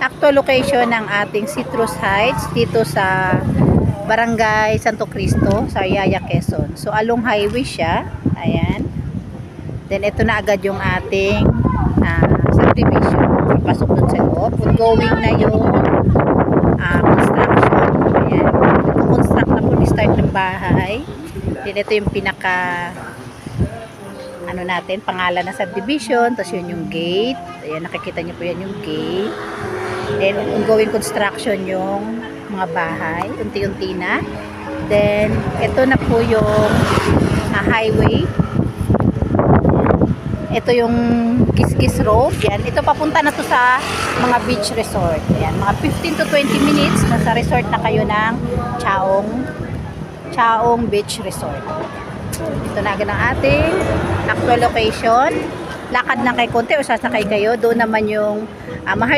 actual location ng ating Citrus Heights dito sa Barangay Santo Cristo, sa Yaya, Quezon. So along highway siya. Ayan. Then ito na agad yung ating subdivision. Papasok dun sa loob. Ongoing na yung construction. Ayan. Construct na po ni start ng bahay. Then ito yung pinaka natin, pangalan na subdivision. Tapos yun yung gate. Ayan, nakikita niyo po yan yung gate. Then ongoing construction yung mga bahay. Unti-unti na. Then ito na po yung highway. Ito yung Kiskis Road. Yan. Ito papunta na to sa mga beach resort. Yan. Mga 15 to 20 minutes nasa resort na kayo ng Chaong Beach Resort. Ito na agad ang ating actual location. Lakad lang kay konti o sasakay kayo. Doon naman yung